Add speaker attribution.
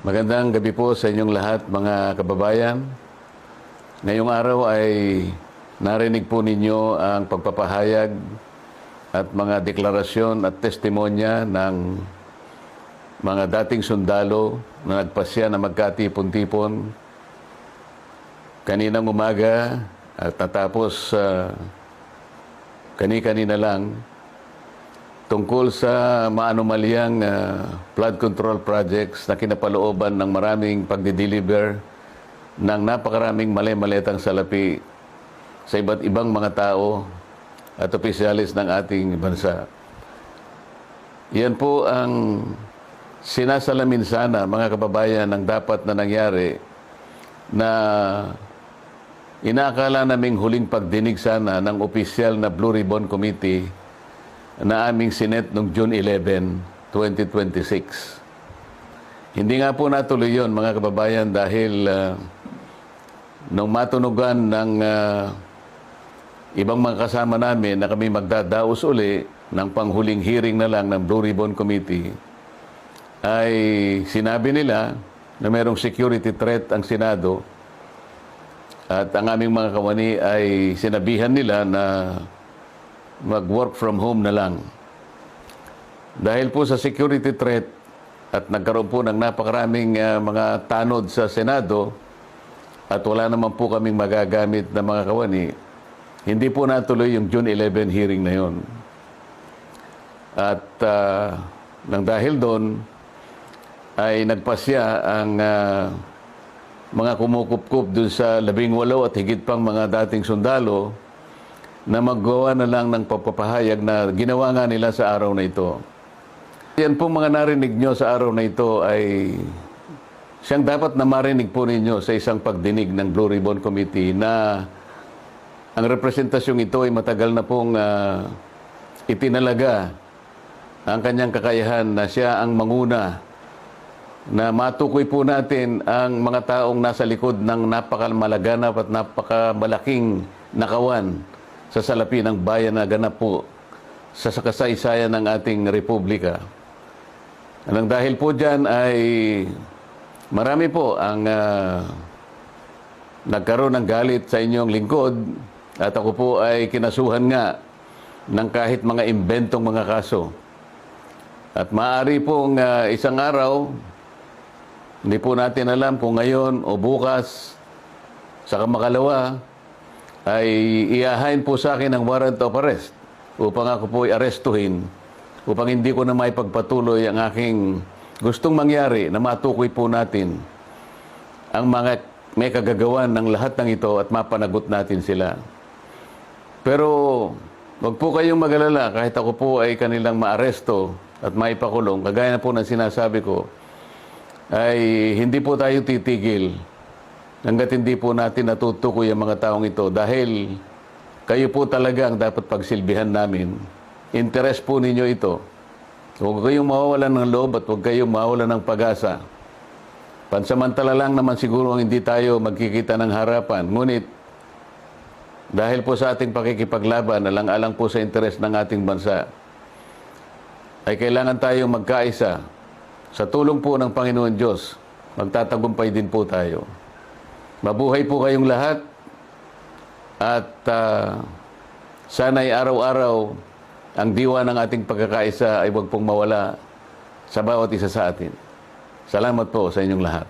Speaker 1: Magandang gabi po sa inyong lahat, mga kababayan. Ngayong araw ay narinig po ninyo ang pagpapahayag at mga deklarasyon at testimonya ng mga dating sundalo na nagpasya na magkatipon-tipon kaninang umaga at natapos kani-kanina lang tungkol sa maanumalyang flood control projects na kinapalooban ng maraming pagdideliver ng napakaraming mali-malitang salapi sa iba't ibang mga tao at opisyalis ng ating bansa. Yan po ang sinasalamin sana, mga kababayan, ng dapat na nangyari na inaakala naming huling pagdinig sana ng opisyal na Blue Ribbon Committee na aming sinet noong June 11, 2026. Hindi nga po natuloy yun, mga kababayan, dahil nung matunugan ng ibang mga kasama namin na kami magdadaos uli ng panghuling hearing na lang ng Blue Ribbon Committee, ay sinabi nila na mayroong security threat ang Senado at ang aming mga kawani ay sinabihan nila na mag-work from home na lang. Dahil po sa security threat at nagkaroon po ng napakaraming mga tanod sa Senado at wala naman po kaming magagamit na mga kawani, hindi po natuloy yung June 11 hearing na yon. At nang dahil doon ay nagpasya ang mga kumukup-kup dun sa 18 at higit pang mga dating sundalo na maggawa na lang ng pagpapahayag na ginawa nga nila sa araw na ito. Yan po mga narinig nyo sa araw na ito ay siyang dapat na marinig po ninyo sa isang pagdinig ng Blue Ribbon Committee na ang representasyong ito ay matagal na pong itinalaga ang kanyang kakayahan na siya ang manguna na matukoy po natin ang mga taong nasa likod ng napakamalaganap at napakamalaking nakawan sa salapi ng bayan na ganap po sa kasaysayan ng ating republika. Nang dahil po dyan ay marami po ang nagkaroon ng galit sa inyong lingkod at ako po ay kinasuhan nga ng kahit mga imbentong mga kaso. At maaari pong isang araw, hindi po natin alam kung ngayon o bukas, sa kamakalawa, ay iahain po sa akin ang warrant of arrest upang ako po ay arestuhin upang hindi ko na maipagpatuloy ang aking gustong mangyari na matukoy po natin ang mga may kagagawan ng lahat ng ito at mapanagot natin sila. Pero wag po kayong mag-alala kahit ako po ay kanilang maaresto at maipakulong, kagaya na po ng sinasabi ko, ay hindi po tayo titigil hanggat hindi po natin natutukoy ang mga taong ito dahil kayo po talaga ang dapat pagsilbihan namin. Interes po ninyo ito. Huwag kayong mawawalan ng loob at huwag kayong mawawalan ng pag-asa. Pansamantala lang naman siguro hindi tayo magkikita ng harapan. Ngunit dahil po sa ating pakikipaglaban, alang-alang po sa interes ng ating bansa, ay kailangan tayong magkaisa. Sa tulong po ng Panginoon Diyos, magtatagumpay din po tayo. Mabuhay po kayong lahat at sana'y araw-araw ang diwa ng ating pagkakaisa ay huwag pong mawala sa bawat isa sa atin. Salamat po sa inyong lahat.